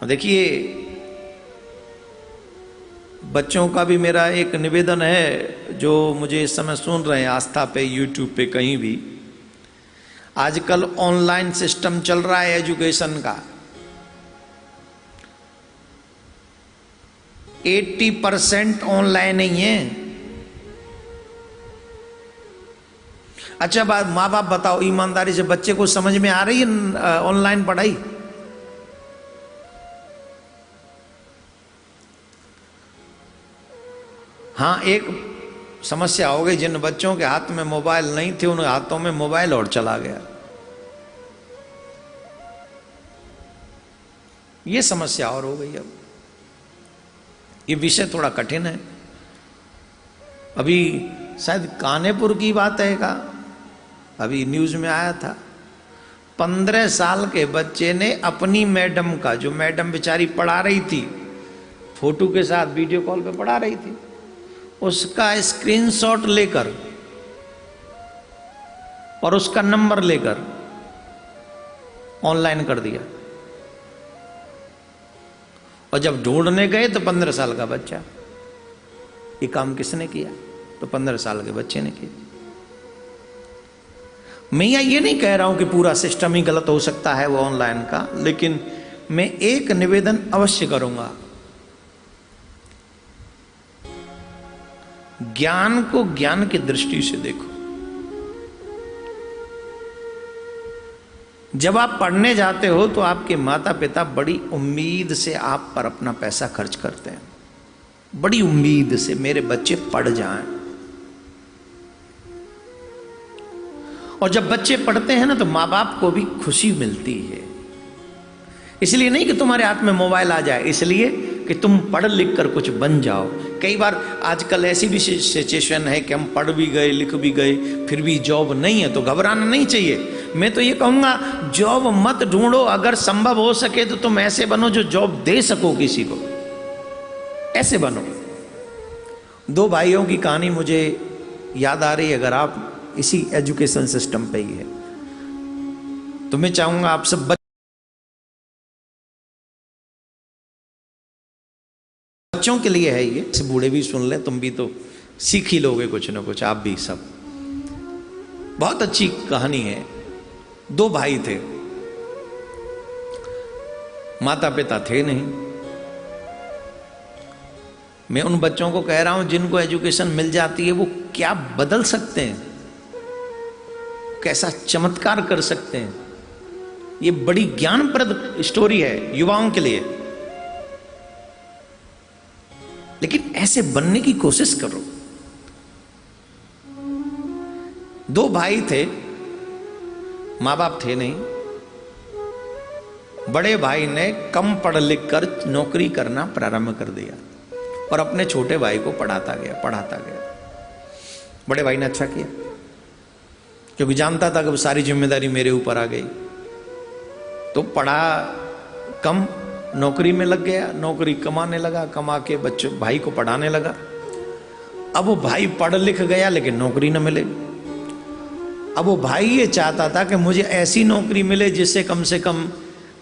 देखिए, बच्चों का भी मेरा एक निवेदन है जो मुझे इस समय सुन रहे हैं आस्था पे, यूट्यूब पे, कहीं भी। आजकल ऑनलाइन सिस्टम चल रहा है एजुकेशन का। 80% ऑनलाइन ही है। अच्छा बात, माँ बाप बताओ ईमानदारी से, बच्चे को समझ में आ रही है ऑनलाइन पढ़ाई? हाँ, एक समस्या हो गई, जिन बच्चों के हाथ में मोबाइल नहीं थे उन हाथों में मोबाइल और चला गया। ये समस्या और हो गई। अब ये विषय थोड़ा कठिन है। अभी शायद कानेपुर की बात है का, अभी न्यूज में आया था, 15 साल के बच्चे ने अपनी मैडम का, जो मैडम बेचारी पढ़ा रही थी, फोटो के साथ वीडियो कॉल पे पढ़ा रही थी, उसका स्क्रीनशॉट लेकर और उसका नंबर लेकर ऑनलाइन कर दिया। और जब ढूंढने गए तो 15 साल का बच्चा। ये काम किसने किया? तो 15 साल के बच्चे ने किया। मैं ये नहीं कह रहा हूं कि पूरा सिस्टम ही गलत हो सकता है वो ऑनलाइन का, लेकिन मैं एक निवेदन अवश्य करूंगा, ज्ञान को ज्ञान की दृष्टि से देखो। जब आप पढ़ने जाते हो तो आपके माता पिता बड़ी उम्मीद से आप पर अपना पैसा खर्च करते हैं, बड़ी उम्मीद से मेरे बच्चे पढ़ जाएं। और जब बच्चे पढ़ते हैं ना तो माँ बाप को भी खुशी मिलती है। इसलिए नहीं कि तुम्हारे हाथ में मोबाइल आ जाए, इसलिए कि तुम पढ़ लिख कर कुछ बन जाओ। कई बार आजकल ऐसी भी सिचुएशन है कि हम पढ़ भी गए, लिख भी गए, फिर भी जॉब नहीं है, तो घबराना नहीं चाहिए। मैं तो ये कहूँगा, जॉब मत ढूंढो, अगर संभव हो सके तो तुम ऐसे बनो जो जॉब दे सको किसी को, ऐसे बनो। 2 भाइयों की कहानी मुझे याद आ रही है, अगर आप इसी एजुकेशन सिस्टम पे ही है तो मैं चाहूंगा आप सब बच्चों के लिए है ये, बूढ़े भी सुन ले, तुम भी तो सीख ही लोगे कुछ ना कुछ, आप भी सब। बहुत अच्छी कहानी है। 2 भाई थे, माता पिता थे नहीं। मैं उन बच्चों को कह रहा हूं जिनको एजुकेशन मिल जाती है वो क्या बदल सकते हैं, कैसा चमत्कार कर सकते हैं। ये बड़ी ज्ञानप्रद स्टोरी है युवाओं के लिए। लेकिन ऐसे बनने की कोशिश करो। 2 भाई थे, मां बाप थे नहीं। बड़े भाई ने कम पढ़ लिख कर नौकरी करना प्रारंभ कर दिया और अपने छोटे भाई को पढ़ाता गया। बड़े भाई ने अच्छा किया, क्योंकि जानता था कि वो सारी जिम्मेदारी मेरे ऊपर आ गई। तो पढ़ा कम, नौकरी में लग गया, नौकरी कमाने लगा, कमा के बच्चों भाई को पढ़ाने लगा। अब वो भाई पढ़ लिख गया लेकिन नौकरी न मिले। अब वो भाई ये चाहता था कि मुझे ऐसी नौकरी मिले जिससे कम से कम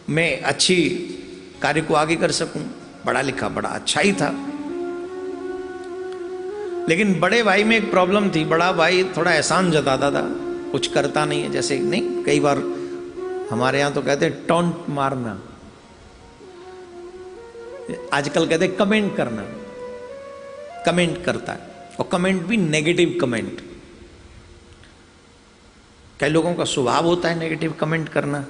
मैं अच्छी कार्य को आगे कर सकूं। पढ़ा लिखा बड़ा अच्छा ही था, लेकिन बड़े भाई में एक प्रॉब्लम थी। बड़ा भाई थोड़ा एहसान जताता था, कुछ करता नहीं है। जैसे नहीं, कई बार हमारे यहां तो कहते हैं टॉन्ट मारना, आजकल कहते हैं कमेंट करना। कमेंट करता है, और कमेंट भी नेगेटिव कमेंट। कई लोगों का स्वभाव होता है नेगेटिव कमेंट करना,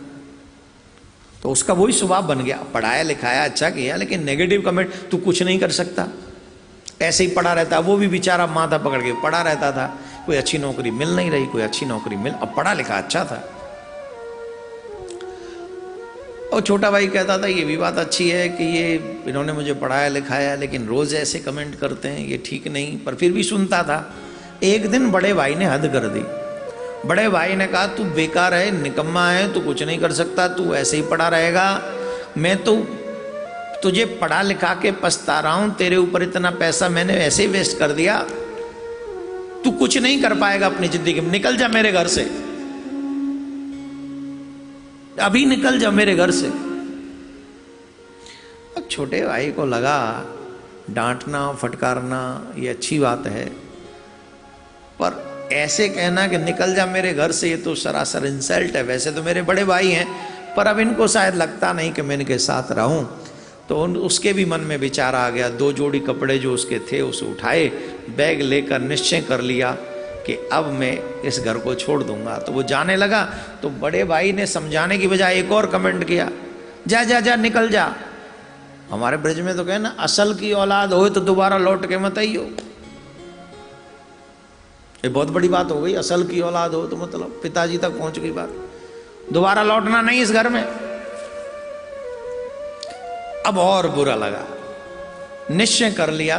तो उसका वही स्वभाव बन गया। पढ़ाया लिखाया अच्छा किया, लेकिन नेगेटिव कमेंट, तू कुछ नहीं कर सकता, ऐसे ही पढ़ा रहता। वो भी बेचारा माथा पकड़ के पढ़ा रहता था, कोई अच्छी नौकरी मिल नहीं रही, कोई अच्छी नौकरी मिल। अब पढ़ा लिखा अच्छा था। और छोटा भाई कहता था ये भी बात अच्छी है कि ये इन्होंने मुझे पढ़ाया लिखाया, लेकिन रोज ऐसे कमेंट करते हैं, ये ठीक नहीं। पर फिर भी सुनता था। एक दिन बड़े भाई ने हद कर दी। बड़े भाई ने कहा, तू बेकार है, निकम्मा है, तू कुछ नहीं कर सकता, तू ऐसे ही पढ़ा रहेगा। मैं तो तुझे पढ़ा लिखा के पछता रहा हूं, तेरे ऊपर इतना पैसा मैंने ऐसे ही वेस्ट कर दिया, तू कुछ नहीं कर पाएगा अपनी जिंदगी में। निकल जा मेरे घर से, अभी निकल जा मेरे घर से। छोटे भाई को लगा डांटना फटकारना ये अच्छी बात है, पर ऐसे कहना कि निकल जा मेरे घर से, ये तो सरासर इंसल्ट है। वैसे तो मेरे बड़े भाई हैं, पर अब इनको शायद लगता नहीं कि मैं इनके साथ रहूं। तो उसके भी मन में विचार आ गया। 2 जोड़ी कपड़े जो उसके थे उसे उठाए, बैग लेकर निश्चय कर लिया कि अब मैं इस घर को छोड़ दूंगा। तो वो जाने लगा तो बड़े भाई ने समझाने की बजाय एक और कमेंट किया, जा जा जा निकल जा। हमारे ब्रज में तो कहना, असल की औलाद हो तो दोबारा लौट के मत आइयो। ये बहुत बड़ी बात हो गई। असल की औलाद हो तो मतलब पिताजी तक पहुंच गई बात, दोबारा लौटना नहीं इस घर में। अब और बुरा लगा, निश्चय कर लिया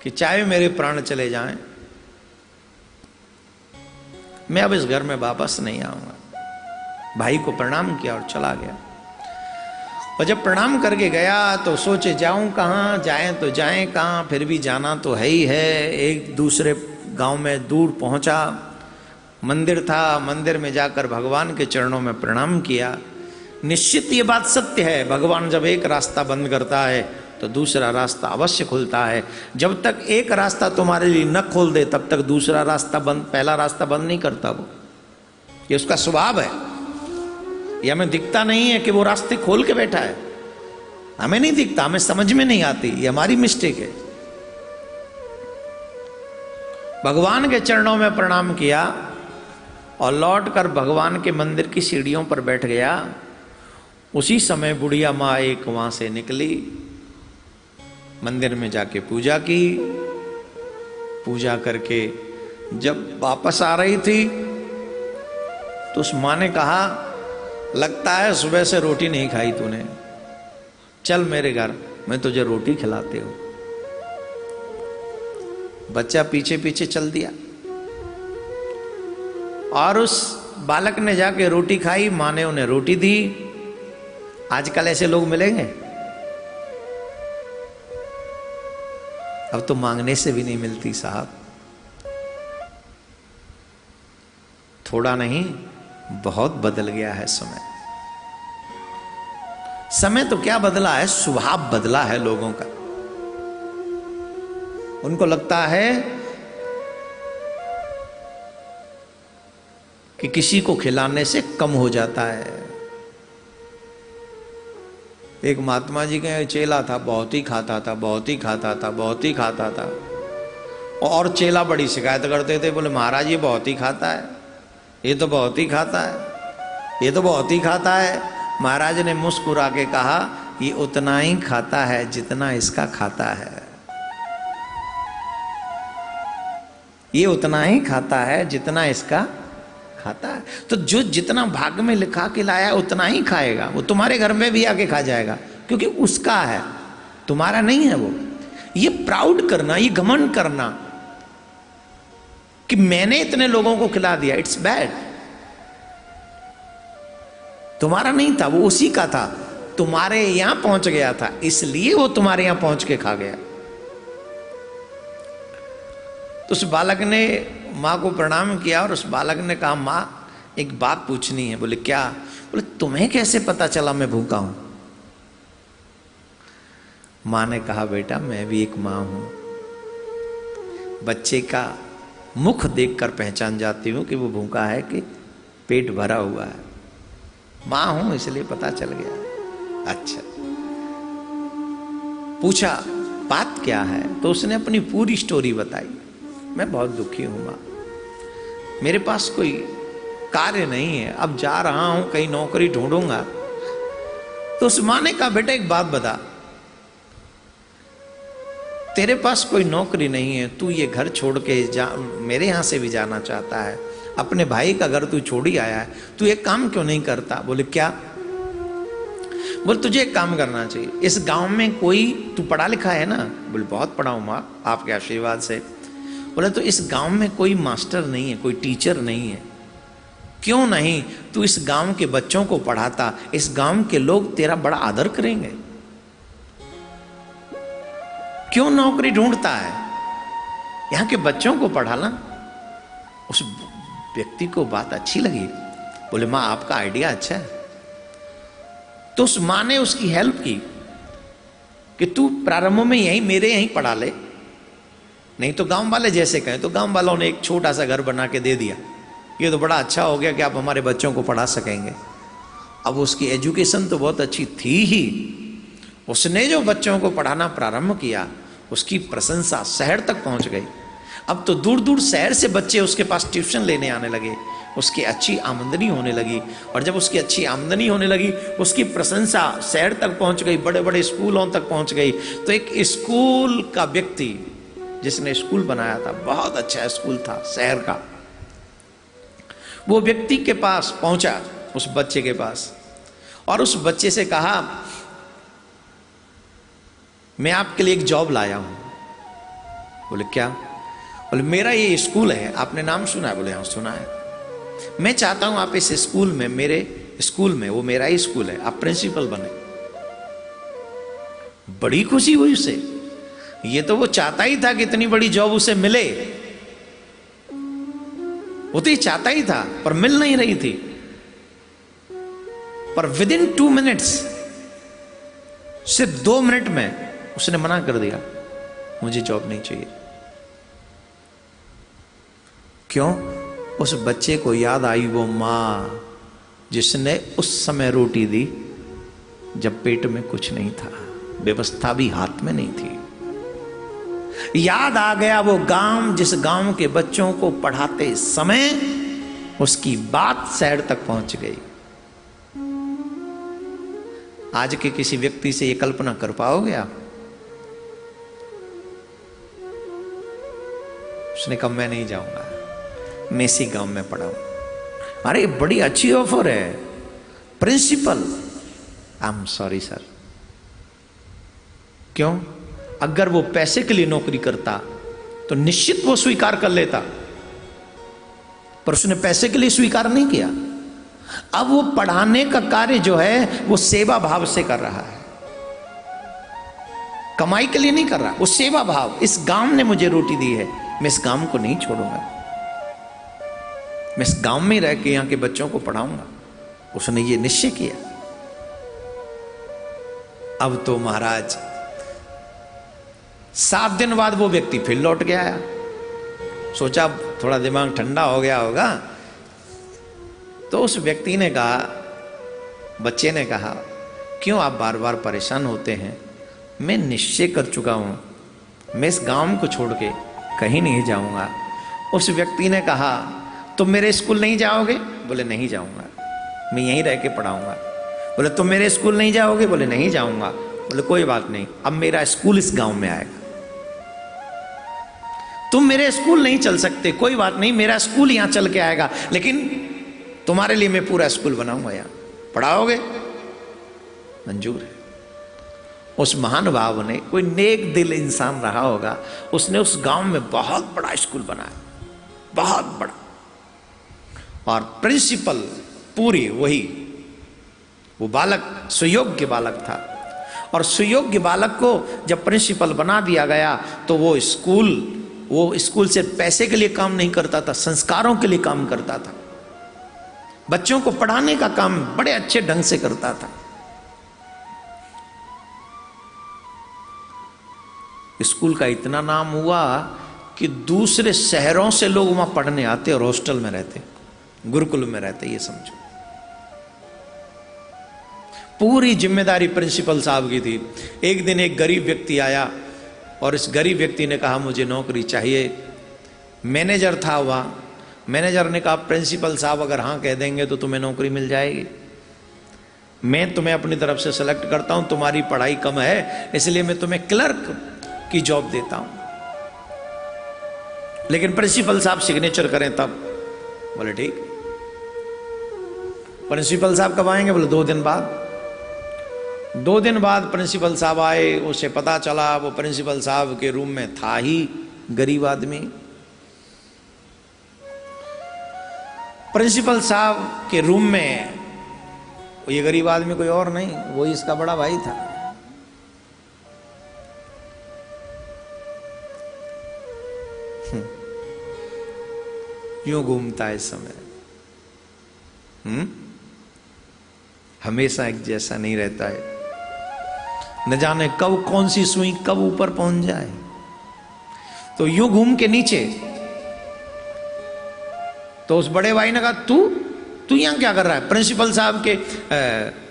कि चाहे मेरे प्राण चले जाएं, मैं अब इस घर में वापस नहीं आऊंगा। भाई को प्रणाम किया और चला गया। और जब प्रणाम करके गया तो सोचे जाऊं कहाँ, जाएं तो जाएं कहाँ, फिर भी जाना तो है ही है। एक दूसरे गांव में दूर पहुंचा, मंदिर था, मंदिर में जाकर भगवान के चरणों में प्रणाम किया। निश्चित ये बात सत्य है, भगवान जब एक रास्ता बंद करता है तो दूसरा रास्ता अवश्य खुलता है। जब तक एक रास्ता तुम्हारे लिए न खोल दे तब तक दूसरा रास्ता बंद, पहला रास्ता बंद नहीं करता वो। ये उसका स्वभाव है। ये हमें दिखता नहीं है कि वो रास्ते खोल के बैठा है, हमें नहीं दिखता, हमें समझ में नहीं आती, ये हमारी मिस्टेक है। भगवान के चरणों में प्रणाम किया और लौटकर भगवान के मंदिर की सीढ़ियों पर बैठ गया। उसी समय बुढ़िया माँ एक वहां से निकली, मंदिर में जाके पूजा की। पूजा करके जब वापस आ रही थी तो उस माँ ने कहा, लगता है सुबह से रोटी नहीं खाई तूने, चल मेरे घर, मैं तुझे रोटी खिलाती हूं। बच्चा पीछे पीछे चल दिया और उस बालक ने जाके रोटी खाई। माँ ने उन्हें रोटी दी। आजकल ऐसे लोग मिलेंगे? अब तो मांगने से भी नहीं मिलती साहब। थोड़ा नहीं, बहुत बदल गया है समय। समय तो क्या बदला है, स्वभाव बदला है लोगों का। उनको लगता है कि किसी को खिलाने से कम हो जाता है। एक महात्मा जी का चेला था, बहुत ही खाता था, बहुत ही खाता था, बहुत ही खाता था। और चेला बड़ी शिकायत करते थे, बोले महाराज ये बहुत ही खाता है, ये तो बहुत ही खाता है, ये तो बहुत ही खाता है। महाराज ने मुस्कुरा के कहा, ये उतना ही खाता है जितना इसका खाता है। ये उतना ही खाता है जितना इसका खाता है। तो जो जितना भाग में लिखा के लाया उतना ही खाएगा। वो तुम्हारे घर में भी आके खा जाएगा क्योंकि उसका है, तुम्हारा नहीं है वो। ये प्राउड करना, ये घमंड करना कि मैंने इतने लोगों को खिला दिया, इट्स बैड। तुम्हारा नहीं था, वो उसी का था, तुम्हारे यहां पहुंच गया था, इसलिए वो तुम्हारे यहां पहुंच के खा गया। तो उस बालक ने माँ को प्रणाम किया और उस बालक ने कहा, माँ एक बात पूछनी है। बोले क्या? बोले तुम्हें कैसे पता चला मैं भूखा हूं? माँ ने कहा, बेटा मैं भी एक माँ हूं, बच्चे का मुख देखकर पहचान जाती हूं कि वो भूखा है कि पेट भरा हुआ है। माँ हूं इसलिए पता चल गया। अच्छा, पूछा बात क्या है? तो उसने अपनी पूरी स्टोरी बताई। मैं बहुत दुखी हूं माँ, मेरे पास कोई कार्य नहीं है, अब जा रहा हूं कहीं नौकरी ढूंढूंगा। तो उस माँ ने कहा, बेटा एक बात बता, तेरे पास कोई नौकरी नहीं है, तू ये घर छोड़ के जा, मेरे यहां से भी जाना चाहता है, अपने भाई का घर तू छोड़ ही आया है, तू एक काम क्यों नहीं करता? बोले क्या? बोले तुझे एक काम करना चाहिए, इस गांव में कोई, तू पढ़ा लिखा है ना? बोले बहुत पढ़ा हूं माँ आपके आशीर्वाद से। बोले तो इस गांव में कोई मास्टर नहीं है, कोई टीचर नहीं है, क्यों नहीं तू इस गांव के बच्चों को पढ़ाता, इस गांव के लोग तेरा बड़ा आदर करेंगे। क्यों नौकरी ढूंढता है? यहां के बच्चों को पढ़ाना। उस व्यक्ति को बात अच्छी लगी। बोले माँ आपका आइडिया अच्छा है। तो उस माँ ने उसकी हेल्प की कि तू प्रारंभ में यहीं मेरे यहीं पढ़ा ले, नहीं तो गांव वाले जैसे कहें। तो गांव वालों ने एक छोटा सा घर बना के दे दिया, ये तो बड़ा अच्छा हो गया कि आप हमारे बच्चों को पढ़ा सकेंगे। अब उसकी एजुकेशन तो बहुत अच्छी थी ही, उसने जो बच्चों को पढ़ाना प्रारंभ किया उसकी प्रशंसा शहर तक पहुंच गई। अब तो दूर दूर शहर से बच्चे उसके पास ट्यूशन लेने आने लगे, उसकी अच्छी आमदनी होने लगी। और जब उसकी अच्छी आमदनी होने लगी उसकी प्रशंसा शहर तक पहुंच गई, बड़े बड़े स्कूलों तक पहुंच गई। तो एक स्कूल का व्यक्ति जिसने स्कूल बनाया था, बहुत अच्छा स्कूल था शहर का, वो व्यक्ति के पास पहुंचा, उस बच्चे के पास, और उस बच्चे से कहा मैं आपके लिए एक जॉब लाया हूं। बोले क्या? बोले मेरा ये स्कूल है, आपने नाम सुना है? बोले हाँ सुना है। मैं चाहता हूं आप इस स्कूल में, मेरे स्कूल में, वो मेरा ही स्कूल है, आप प्रिंसिपल बने। बड़ी खुशी हुई उसे, ये तो वो चाहता ही था कि इतनी बड़ी जॉब उसे मिले, वो तो ये चाहता ही था पर मिल नहीं रही थी। पर विद इन 2 मिनट्स, सिर्फ 2 मिनट में उसने मना कर दिया, मुझे जॉब नहीं चाहिए। क्यों? उस बच्चे को याद आई वो मां जिसने उस समय रोटी दी जब पेट में कुछ नहीं था, व्यवस्था भी हाथ में नहीं थी। याद आ गया वो गांव, जिस गांव के बच्चों को पढ़ाते समय उसकी बात शहर तक पहुंच गई। आज के किसी व्यक्ति से ये कल्पना कर पाओगे आप? उसने कहा मैं नहीं जाऊंगा, मैं इसी गांव में पढ़ाऊं। अरे बड़ी अच्छी ऑफर है, principal. I am sorry sir. क्यों? अगर वो पैसे के लिए नौकरी करता तो निश्चित वो स्वीकार कर लेता, पर उसने पैसे के लिए स्वीकार नहीं किया। अब वो पढ़ाने का कार्य जो है वो सेवा भाव से कर रहा है, कमाई के लिए नहीं कर रहा, वो सेवा भाव। इस गांव ने मुझे रोटी दी है, मैं इस गांव को नहीं छोड़ूंगा, मैं इस गांव में रह के यहां के बच्चों को पढ़ाऊंगा। उसने ये निश्चय किया। अब तो महाराज 7 दिन बाद वो व्यक्ति फिर लौट के आया। सोचा थोड़ा दिमाग ठंडा हो गया होगा, तो उस व्यक्ति ने कहा, बच्चे ने कहा, क्यों आप बार बार परेशान होते हैं? मैं निश्चय कर चुका हूं, मैं इस गांव को छोड़ के कहीं नहीं जाऊंगा। उस व्यक्ति ने कहा तुम मेरे स्कूल नहीं जाओगे? बोले नहीं जाऊंगा, मैं यहीं रह के पढ़ाऊंगा। बोले तुम मेरे स्कूल नहीं जाओगे? बोले नहीं जाऊंगा। बोले कोई बात नहीं, अब मेरा स्कूल इस गांव में आएगा। तुम मेरे स्कूल नहीं चल सकते, कोई बात नहीं, मेरा स्कूल यहां चल के आएगा, लेकिन तुम्हारे लिए मैं पूरा स्कूल बनाऊंगा, यहां पढ़ाओगे? मंजूर है। उस महानुभाव ने, कोई नेक दिल इंसान रहा होगा, उसने उस गांव में बहुत बड़ा स्कूल बनाया, बहुत बड़ा। और प्रिंसिपल पूरी वही, वो बालक सुयोग्य बालक था। और सुयोग्य बालक को जब प्रिंसिपल बना दिया गया तो वो स्कूल से पैसे के लिए काम नहीं करता था, संस्कारों के लिए काम करता था। बच्चों को पढ़ाने का काम बड़े अच्छे ढंग से करता था। स्कूल का इतना नाम हुआ कि दूसरे शहरों से लोग वहां पढ़ने आते और हॉस्टल में रहते, गुरुकुल में रहते। ये समझो, पूरी जिम्मेदारी प्रिंसिपल साहब की थी। एक दिन एक गरीब व्यक्ति आया और इस गरीब व्यक्ति ने कहा मुझे नौकरी चाहिए। मैनेजर था वहां, मैनेजर ने कहा प्रिंसिपल साहब अगर हाँ कह देंगे तो तुम्हें नौकरी मिल जाएगी, मैं तुम्हें अपनी तरफ से सेलेक्ट करता हूं, तुम्हारी पढ़ाई कम है इसलिए मैं तुम्हें क्लर्क की जॉब देता हूं, लेकिन प्रिंसिपल साहब सिग्नेचर करें तब। बोले ठीक। प्रिंसिपल साहब कब आएंगे? बोले 2 दिन बाद। 2 दिन बाद प्रिंसिपल साहब आए, उसे पता चला वो प्रिंसिपल साहब के रूम में था ही गरीब आदमी। प्रिंसिपल साहब के रूम में ये गरीब आदमी कोई और नहीं, वो इसका बड़ा भाई था। यूं घूमता है इस समय, हमेशा एक जैसा नहीं रहता है। न जाने कब कौन सी सुई कब ऊपर पहुंच जाए। तो यूं घूम के नीचे, तो उस बड़े भाई ने कहा तू यहां क्या कर रहा है? प्रिंसिपल साहब के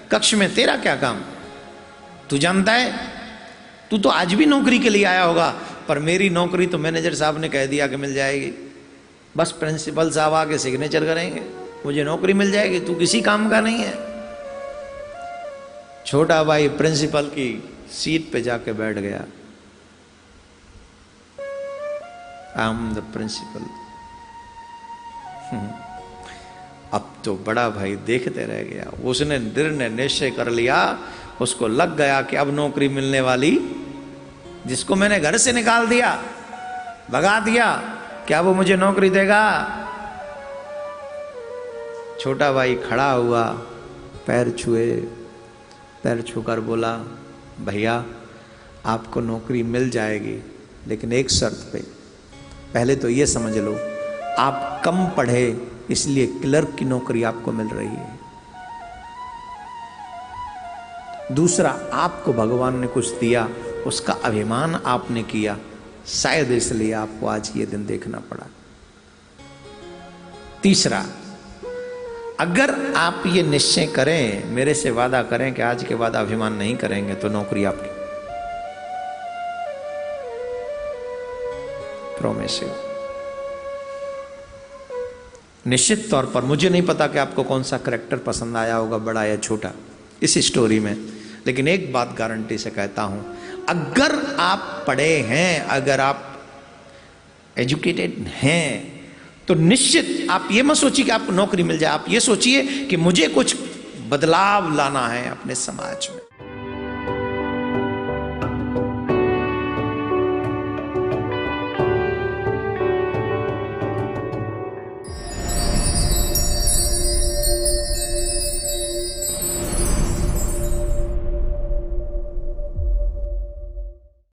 कक्ष में तेरा क्या काम? तू जानता है, तू तो आज भी नौकरी के लिए आया होगा, पर मेरी नौकरी तो मैनेजर साहब ने कह दिया कि मिल जाएगी। बस प्रिंसिपल साहब आके सिग्नेचर करेंगे, मुझे नौकरी मिल जाएगी, तू किसी काम का नहीं है। छोटा भाई प्रिंसिपल की सीट पे जाके बैठ गया। I am the principal. अब तो बड़ा भाई देखते रह गया। उसने निर्णय निश्चय कर लिया, उसको लग गया कि अब नौकरी मिलने वाली, जिसको मैंने घर से निकाल दिया, भगा दिया, क्या वो मुझे नौकरी देगा? छोटा भाई खड़ा हुआ, पैर छुए, पैर छूकर बोला, भैया आपको नौकरी मिल जाएगी, लेकिन एक शर्त पे। पहले तो ये समझ लो, आप कम पढ़े इसलिए क्लर्क की नौकरी आपको मिल रही है। दूसरा, आपको भगवान ने कुछ दिया, उसका अभिमान आपने किया, शायद इसलिए आपको आज ये दिन देखना पड़ा। तीसरा, अगर आप ये निश्चय करें, मेरे से वादा करें कि आज के बाद अभिमान नहीं करेंगे, तो नौकरी आपकी। प्रोमिस। निश्चित तौर पर मुझे नहीं पता कि आपको कौन सा करैक्टर पसंद आया होगा, बड़ा या छोटा, इस स्टोरी में, लेकिन एक बात गारंटी से कहता हूं, अगर आप पढ़े हैं, अगर आप एजुकेटेड हैं, तो निश्चित आप ये मत सोचिए कि आपको नौकरी मिल जाए। आप ये सोचिए कि मुझे कुछ बदलाव लाना है अपने समाज में।